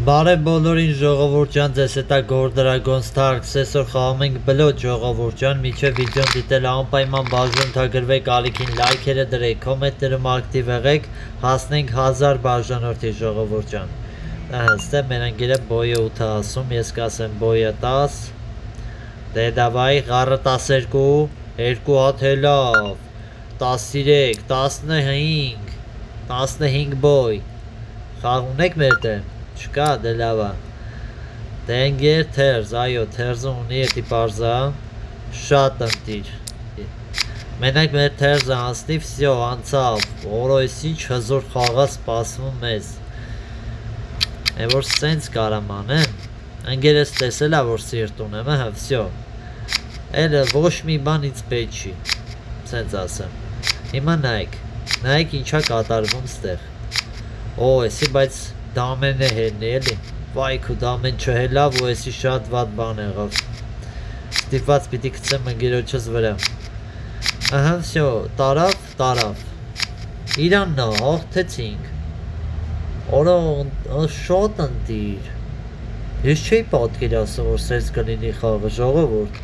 Բարև բոլորին ժողովուրդ ջան, ձեզ հետ է Gold Dragon Starks, այսօր խաղում ենք բլոճ ժողովուրդ ջան, միջև վիդեոն դիտել անպայման բաժնում թագրվեք, ալիքին լայքերը դրեք, կոմենտներում ակտիվ եղեք, հասնենք 1000 բաժանորդի ժողովուրդ ջան։ Ստե մեր ընկերը բոյը 8 ասում, ես կասեմ բոյը 10, դե դավայ ғառը 12, 2 հատ հելավ, 13, 15, 15 բոյ, խաղ ունեք մեր դեմ։ Չկա, դե լավա դե ընկեր թերզ, այո, թերզը ունի էտի պարզա շատ ընտիր մենակ մեր թերզը անցնի, վսյո, անցավ օրոյս ինչ հզոր խաղա սպասվում մեզ է որ սենց կարամ անեմ ընկեր ես տեսել է որ սիրտուն եմ, վսյո էլը ոչ մի բան ինձ պետք չի սենց ասեմ հիմա նայեք ինչա կատարվում ստեղ օ, էսի բայց դա ամեն է հելն է էլի վայքու դա ամեն չհելավ ու էսի շատ վատ բան եղավ ստիպված պիտի կծեմ ընկերոջս վրա ահա վսյո տարավ իրան նա հաղթեցինք օրա շատ ընտիր ես չէի պատկերացնում որ սենց կլինի խաղը ժողովուրդ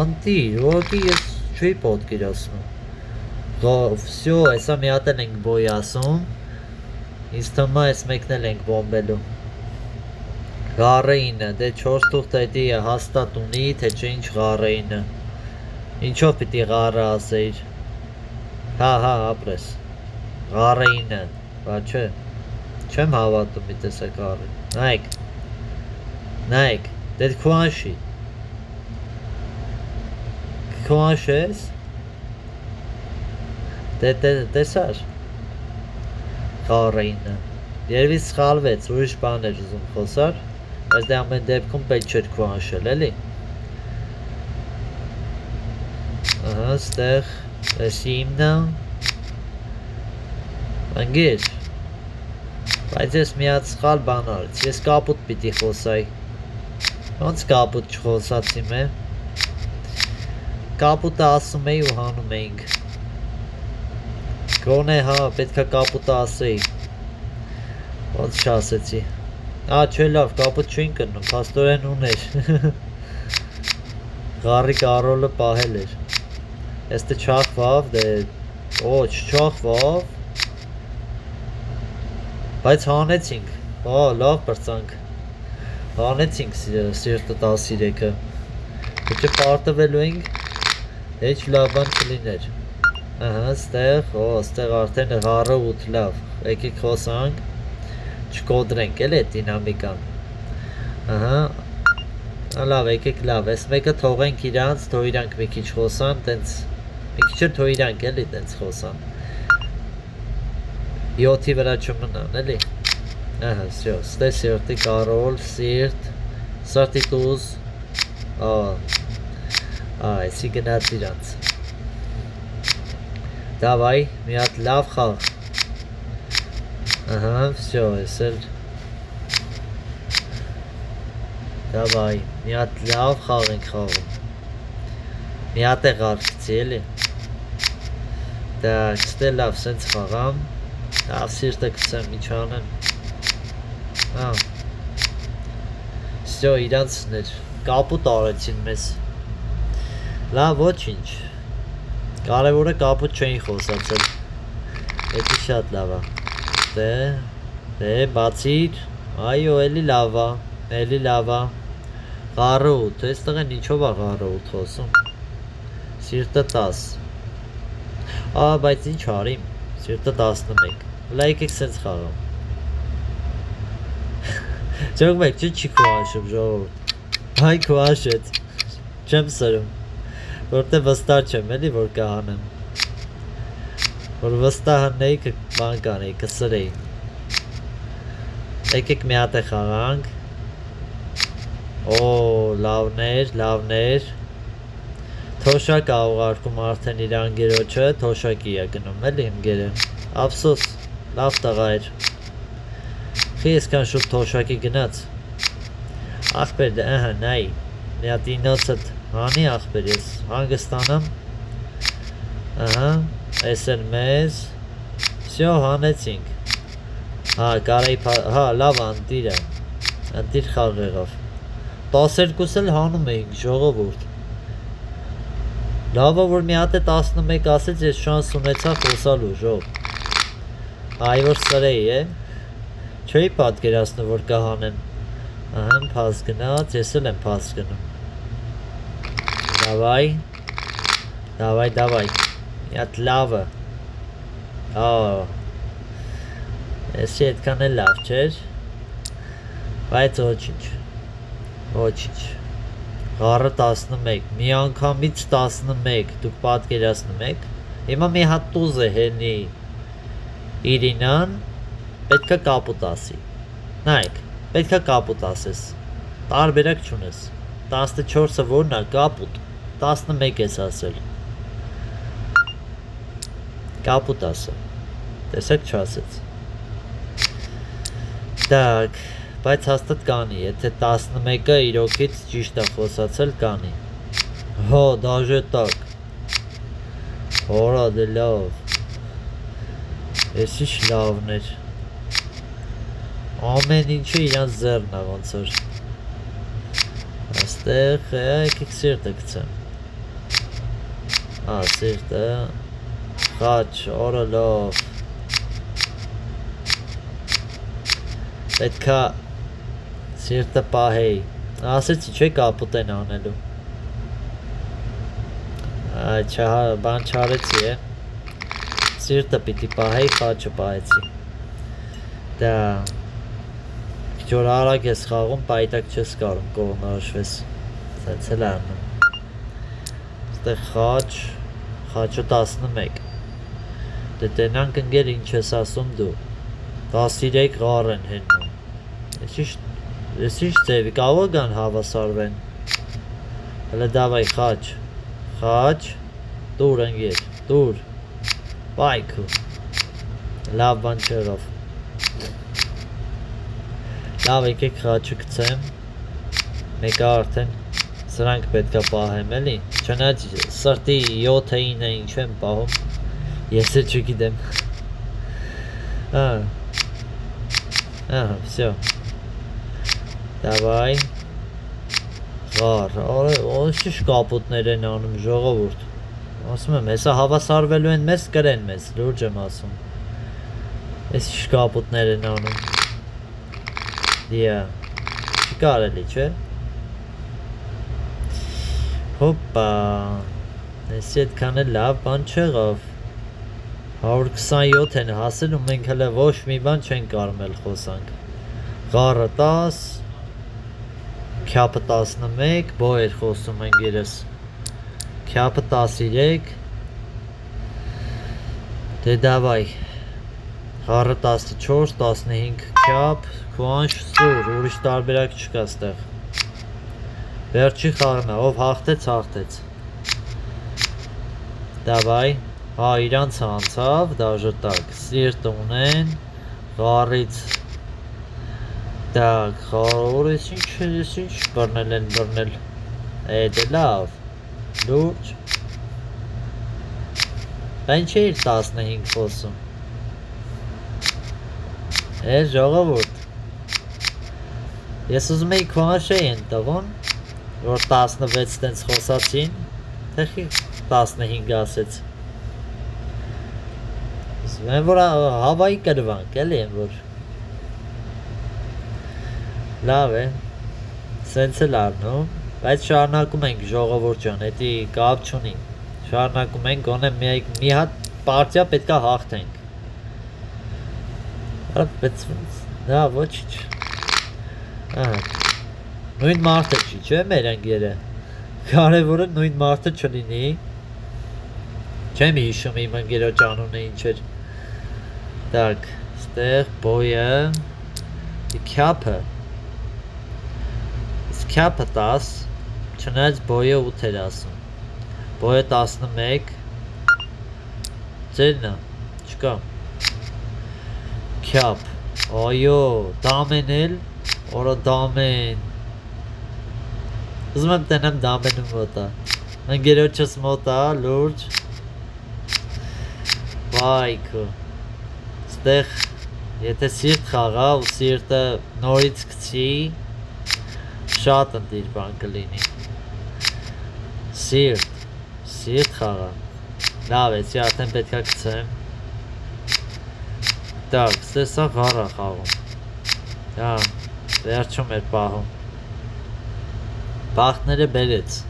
ընտիր որի ես չէի պատկերացնում վսյո էսա մի հատ ենք բոյ ասում ինձ թվում է այս մեկն էլ ենք բոմբելու Ղառեինը, դե 4 թուղթ էդի հաստատ ունի, թե չէ ինչ ղառեինը Ինչով պիտի ղառը ասեիր Հա, ապրես Ղառեինը, բա չէ Չեմ հավատում մի տեսակ ղառի Նայեք, դե քո անշի Քո անշ ես Դե տեսար Ղառեինը Երևի սխալվեց, ուրիշ բան էր ուզում խոսար բայց դե ամեն դեպքում պետք չէր քո անշել, էլի ահա, ստեղ էսի իմնա ընկեր բայց ես մի հատ սխալ բան արեց, ես կապուտ պիտի խոսայի ոնց կապուտ չխոսացի մե կապուտը ասում էի ու հանում էինք Գոնե հա, պետքա կապուտը ասեի Ոնց չասեցի չէ լավ, կապուտ չէին կնում, պաստորեն ուներ Ղառի կարոլը պահել էր Եստը չախվավ, դե չչախվավ Բայց հանեցինք լավ պրծանք Հանեցինք սիրտը 13-ը Թե պարտվելու ենք Հեչ լավ բան չլիներ Ահա, ստեղ արդեն ղառը 8 լավ Եկեք խոսանք Չկոդրենք էլ է դինամիկան Ահա Լավ, եկեք լավ Ես մեկը թողենք իրանց, թող իրանք մի քիչ խոսան Մի քիչ թող իրանք էլի տենց խոսան 7-ի վրա չմնան էլի Ահա, ստե սիրտի կարոլ, սիրտի տուզ Այսի գնաց իրանց Դավայ, մի հատ լավ խաղ Ահա, վսյո, ես էլ Դավայ, մի հատ լավ խաղ ենք խաղում Մի հատ է ղարկցի, էլի Դա, կստե լավ, սենց խաղամ Լավ սիրտը կծեմ, ինչ անեմ Վսյո, իրանցն էր Կապուտ արեցին մեզ Լավ, ոչ ինչ Կարևորը կապուտ չէին խոսացել Էդի շատ լավ է Դե բացիր Այո էլի լավ է Ղառը 8 Ես տղեն ինչով է ղառը 8 խոսում Սիրտը 10 Բայց ինչ արիմ Սիրտը 11 Հլա եկեք սենց խաղամ Չոք մեկ չի քո անշում ժողովուրդ Հայ քո անշեց Չեմ սրում Որտե վստահ չեմ էլի որ կհանեմ Որ վստահ հնեի բան կանեի կսրեի Եկեք մի հատ է խաղանք լավներ Թոշակ է ուղարկում արդեն իր անգերոջը Թոշակի է գնում էլի ընկերը Ափսոս լավ տղա էր Խի եսքան շուտ թոշակի գնաց Ախպեր դե ըհը նայի Մի հատ ինոցդ Հանի ախպեր ես հանգստանամ Ահա Ես էլ մեզ Վսյո հանեցինք Հա, կարայի, հա, լավ անդիր է, անդիր խաղ եղավ, 12 էլ հանում էինք, ժողովուրդ, լավը որ մի հատ է 11 ասեց, ես շանս ունեցա խոսալու, ժող, այ որ սրեի է, չէի պատկերացնում, որ կհանեմ, ահեմ պաս գնաց, ես էլ եմ պաս գնում, Давай, մի հատ լավը, Էսի այդքան էլ լավ չէր, բայց ոչինչ, Ղարը 11, մի անգամից 11, դուք պատկերացնում եք, հիմա մի հատ տուզ է հենի Իրինան, պետքա կապուտ ասի, նայք, պետքա կապուտ ասես, տարբերակ չունես, 14-ը որն է կապուտ, 11 ես ասել, կապուտ ասը, տեսեք չասեց, Так, բայց հաստատ կանի, եթե 11-ը իրոքից ճիշտ է խոսացել կանի, հո, դաժե տակ, հորա դե լավ, ես ինչ լավն էր, ամեն ինչը իրանց ձեռն է ոնց որ, աստեղ, եկեք սիրտը գցեմ, սիրտը, խաչ, օրը լավ, պետքա սիրտը պահեի, ասեցի չէ կապուտ են անելու, բան չարեցի է, սիրտը պիտի պահեի, խաչը պահեցի, դա, քիչ արագ ես խաղում, պայտակ չես կարում կողմնորոշվես, սենց էլ արնում, ստեղ խաչը 11, դե տենանք ընգեր ինչ ես ասում դու, 13 ղար են հենում, ես ինչ ձևի, կարող գան հավասարվեն, հլը դավայ խաչ, դուր ընգեր, դուր, բայքու, լավ բան չեղավ, լավ եկեք խաչը կցեմ, մեկը արդեն սրանք պետք է պահեմ էլի, չնայած սրտի 7-9-ը ինչ եմ պահում, ես է չգիտեմ, всё, давай, ղար, ինչ կապուտներ են անում ժողովուրդ, ասում եմ, հեսա հավասարվելու են մեզ, կրեն մեզ, լուրջ եմ ասում, ես ինչ կապուտներ են անում, դիա, չի կարելի, չէ, հոպա, եսի այդքան էլ լավ բան չեղավ, 127 են հասել ու մենք հլը ոչ մի բան չենք կարմել խոսանք, ղարը 10, քյապը 11, բոյեր խոսում ենք երես, քյապը 13, դե դավայ, ղարը 14, 15 քյապ, քուանշ սուր, ուրիշ տարբերակ չկա ստեղ, վերջի խաղն է, ով հաղթեց, դավայ, հա իրանց անցավ, դաժը տակ, սիրտ ունեն, ղարից, տակ, խարոր ես ինչ բրնել են բրնել, դե լավ, լուրջ, բայն չէ իր 15 խոսում, ժողովուրդ, ես ուզում էի քուանշ էին տվոն, որ 16 տենց խոսացին, թեխի 15 ասեց, Են որ հավայի կրվանք, էլի են որ լավ է, սենց էլ արնում, բայց շարնակում ենք ժողովուրդ ջան, էդի կապ չունի, շարնակում ենք, գոնե մի հատ պարտիա պետքա հաղթենք, դա ոչիչ, նույն մարդը չի, չէ մեր ընգերը, կարևորը նույն մարդը չլինի, չեմ հիշում իմ ընգերոջ անունը ինչ էր, Так, ստեղ բոյը, քյապը 10, չնայած բոյը 8 էր ասում, բոյը 11, ձերնա, չկա, քյապ, այո, դամեն էլ, օրը դամեն, ուզում եմ տենեմ դամենում մոտա, ընգերոջս մոտա, լուրջ, բայքո, ստեղ Եթե սիրտ խաղա ու սիրտը նորից գցի, շատ ընտիր բան կլինի։ Սիրտ խաղա։ Լավ, էսի արդեն պետքա գցեմ։ Так, ստեսա գարա խաղում։ Դա, վերջում էր պահում։ Բախտները բերեց։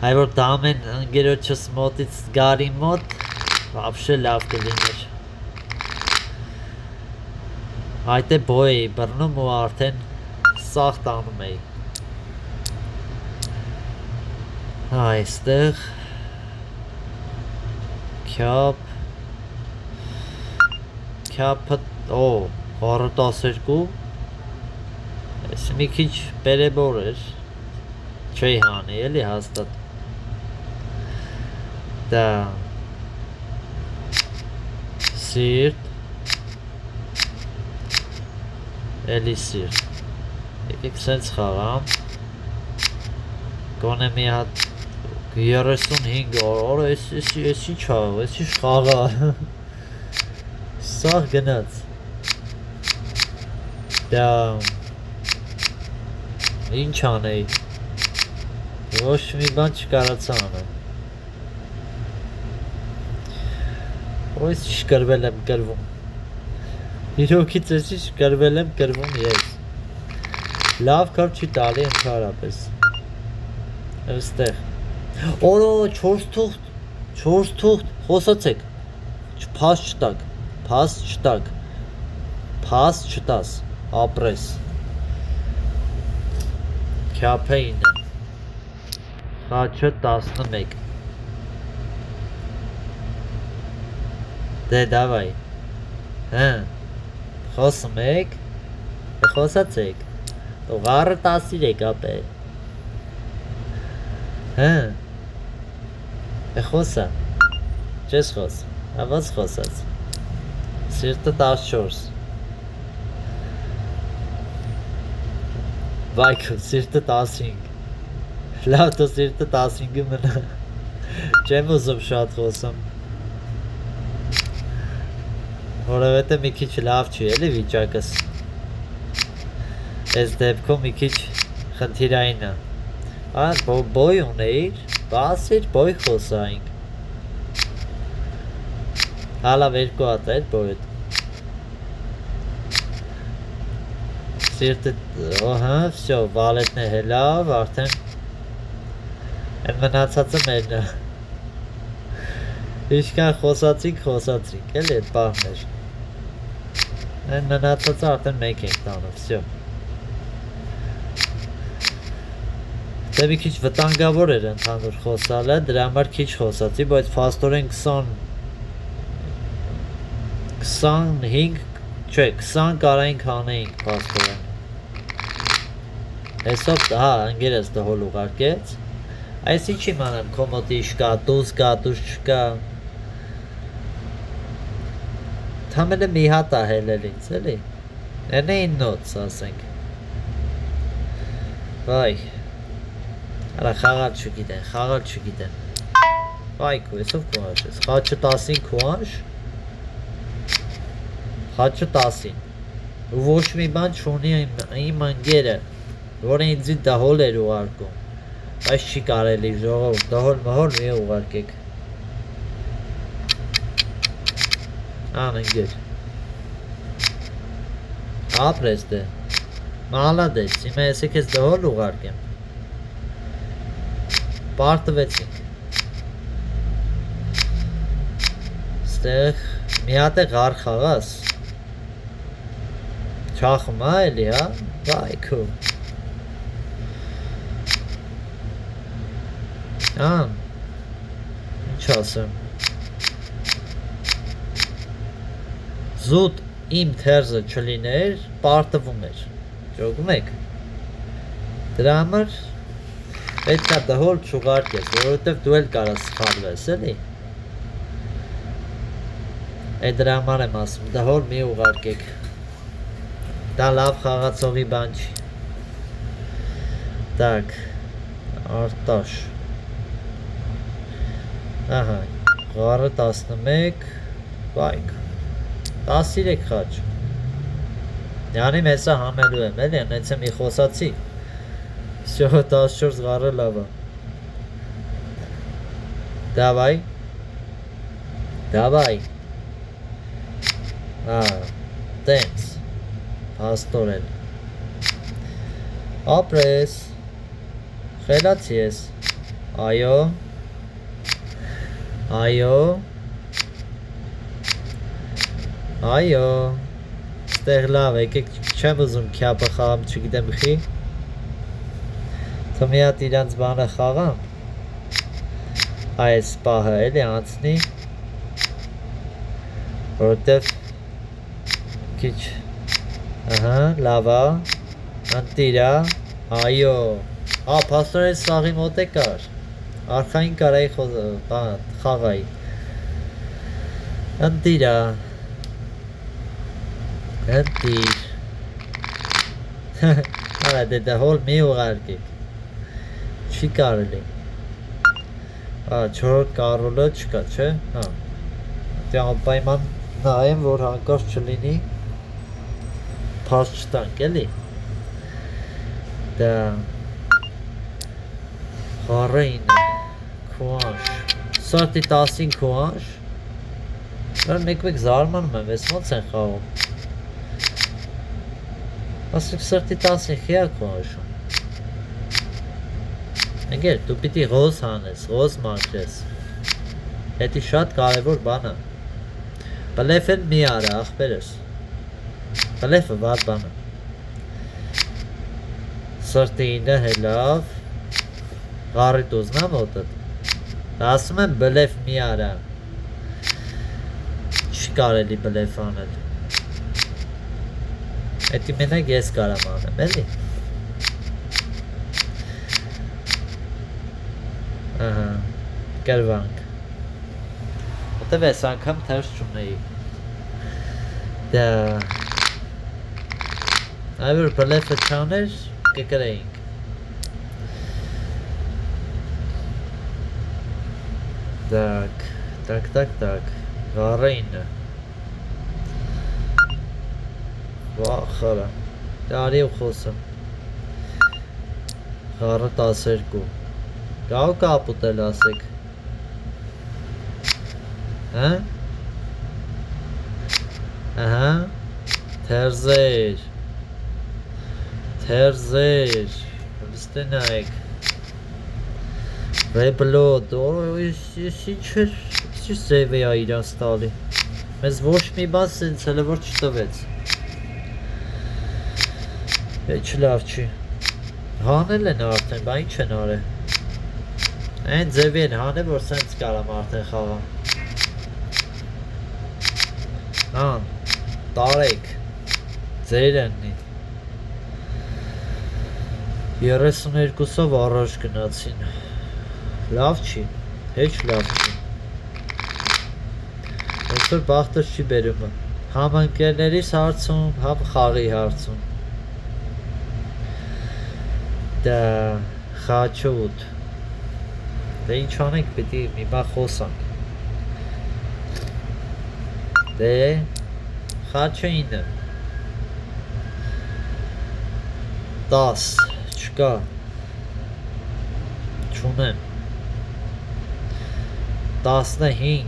Այ որ դա ամեն ընկերոջս մոտից գարի մոտ, вообще լավ կլիներ։ Այդ է բոյ էի բռնում ու արդեն սաղ տանում էի։ Այստեղ քյապը, խառը 12, ես մի քիչ բերեբոր էր, չէի հանի, էլի հաստատ, դա, սիրտ, էլի սիրտ, եկեք սենց խաղամ, գոնե մի հատ 35 օր, էսի չաղ, էսի շխաղա, սաղ գնաց, դա, ինչ անեի, ոչ մի բան չկարացա անեմ, ես կրվել եմ կրվում, իրոքից էսի կրվել եմ կրվում ես, լավ կապ չի տալի ընդհանրապես, այստեղ, օրո 4 թուղթ, խոսացեք, փաս չտաս, ապրես, քյապը 9, խաչը 11, դե դավայ, խոսում եք, խոսացեք, ղարը 13 ապե, խոսա, չես խոս, ավաց խոսած, սիրտը 14, վայքո, սիրտը 15, լավ տո սիրտը 15-ը մնա, չեմ ուզում շատ խոսում, որովհետև մի քիչ լավ չի էլի վիճակս, այս դեպքում մի քիչ խնդիրային է, բոյ ունեիր, բասիր բոյ խոսայինք, հալավ 2 հատ է բոյդ, սիրտը, վսյո, վալետն է հելավ, արդեն, են մնացածը մերն է, իշկան խոսացինք, էլի էդ բաղն էր, են մնացածը արդեն մեկ ենք տանում, վսյո, դե մի քիչ վտանգավոր էր ընդհանուր խոսալը, դրա համար քիչ խոսացի, բայց փաստորեն 20 կարայինք հանեինք փաստորեն, հեսով, ընգերս դհոլ ուղարկեց, այս ինչ իմանամ, կոմոտի իշկա, դուզ չկա, թամենը մի հատ ահելել ինձ, էլի, են էին նոց, ասենք, վայ, Արա խաղալ չգիտեն, վայքո, եսով կոհաշ ես, խաչը 10-ին կոհաշ, խաչը 10-ին, ու ոչ մի բան չունի իմ ընգերը, որ ինձի դահոլ էր ուղարկում, բայց չի կարելի ժողով, դահոլ մհոլ մի ուղարկեք, ընգեր, ապրես դե, մալադեց, իմա եսեք ես դահոլ ուղարկեմ, պարտվեցինք, ստեղ մի հատ է գար խաղաս, չախում էլի, վայքո, ինչ ասեմ, զուտ իմ թերզը չլիներ, պարտվում էր, ճոգում եք, դրա համար, պետք է դհոլ չուղարկես, որովհետև դու էլ կարաս սխալվես, էլի։ Այդ դրա համար եմ ասում, դհոլ մի ուղարկեք։ Դա լավ խաղացողի բան չի։ Так, Արտաշ։ Ահա, ղարը 11, վայք։ 13 խաչ։ Yani mesela հանելու եմ, էլի, հենց եմ խոսացի։ Всё, 14 գարը լավ է։ Давай. Давай. Thanks. Աստորեն։ Ապրես։ Խելացի ես։ Այո։ Այո։ Այո։ Ստեղ լավ, եկեք չեմ ուզում քյապը խաղամ, չգիտեմ խի։ Թող մի հատ իրանց բանը խաղամ։ Այս պահը էլի անցնի։ Որտեվ քիչ ահա, լավ է։ Անտիրա, այո։ Փաստորեն սաղի մոտ է կար։ Արխային կարայի խաղայի։ Անտիրա։ Անտիր։ Արա դե հոլ մի ուղարկեք։ Չի կարելի։ 4 կարոլը չկա, չէ։ Դե անպայման նայեմ, որ հանկարծ չլինի փաս չտանք, էլի։ Դա Խարին քուանշ։ Սարտի 15 քուանշ։ Որ մեկ-մեկ զարմանում եմ, ես ոնց են խաղում։ Ասեք սրտի 15 խիա քուանշում։ Ընկեր, դու պիտի ռոզ հանես, ռոզ մաքրես։ Հետի շատ կարևոր բան է։ Բլեֆ էլ մի արա, ախպերս։ Բլեֆը վատ բան է։ Սրտի 9 հելավ։ Ղարի դուզնա մոտդ։ Ասում եմ բլեֆ մի արա։ Չի կարելի բլեֆ անել։ Հետի մենակ ես կարամ անեմ, էլի։ Ահա, կրվանք։ Որտև ես անգամ թերս չունեի։ Դա այվր բլեֆը չաներ, կկրեինք։ Так, Ղարինը։ Վախարա, դարի ու խոսեմ, Ղարը 12, գավ կապուտել ասեք, ահա, թերզեր, լստենայք, ռեբլոդ, ինչ սև է իրանց տալի, մեզ ոչ մի բան սենց հելը որ չտվեց, չլավ չի, հանել են արդեն, բա ինչ են արել, այն ձևի են հանել, որ սենց կարամ արդեն խաղամ, ան, տարեք, ձեր եննի, 32-ով առաջ գնացին, լավ չի, հեչ լավ չի, այսօր բախտս չի բերումը, համ ընկերներիս հարցում, համ խաղի հարցում, դա խաչոտ, դե ինչ անենք պետի մի բա խոսանք, դե խաչը 9, 10, չկա, չունեմ, 15,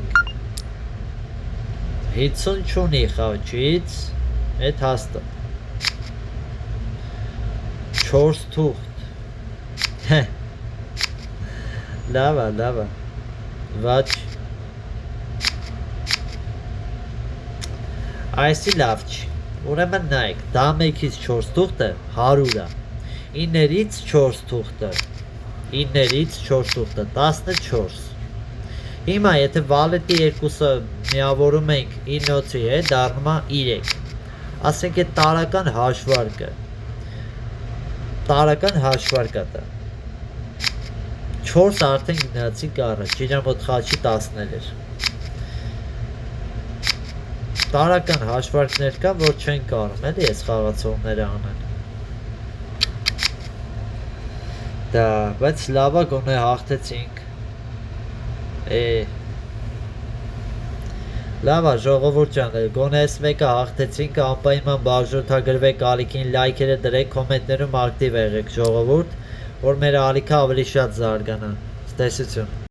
50 չունի խաչից, էդ հաստը, 4 թուղթ, լավա, վաչ, այսի լավ չի, ուրեմն նայք, դամեքից 4 թուղթը 100 է, 9-ից 4 թուղթը, 14, հիմա եթե վալետի երկուսը միավորում ենք 9-ի հետ, դառնում է 3, ասենք է տարական հաշվարկը դա, 4 արդեն գնացի կառը, ճիրամոտ խաչի 10-ներ էր, տարական հաշվարկներ կա, որ չեն կարում, էլի ես խաղացողները անեն, դա, բայց լավա գոնե հաղթեցինք, Լավ է ժողովուրդ ջան, գոնե այս մեկը հաղթեցինք, անպայման բաժանորդագրվեք ալիքին, լայքերը դրեք, կոմենտներում ակտիվ եղեք ժողովուրդ, որ մեր ալիքը ավելի շատ զարգանա։ Տեսություն։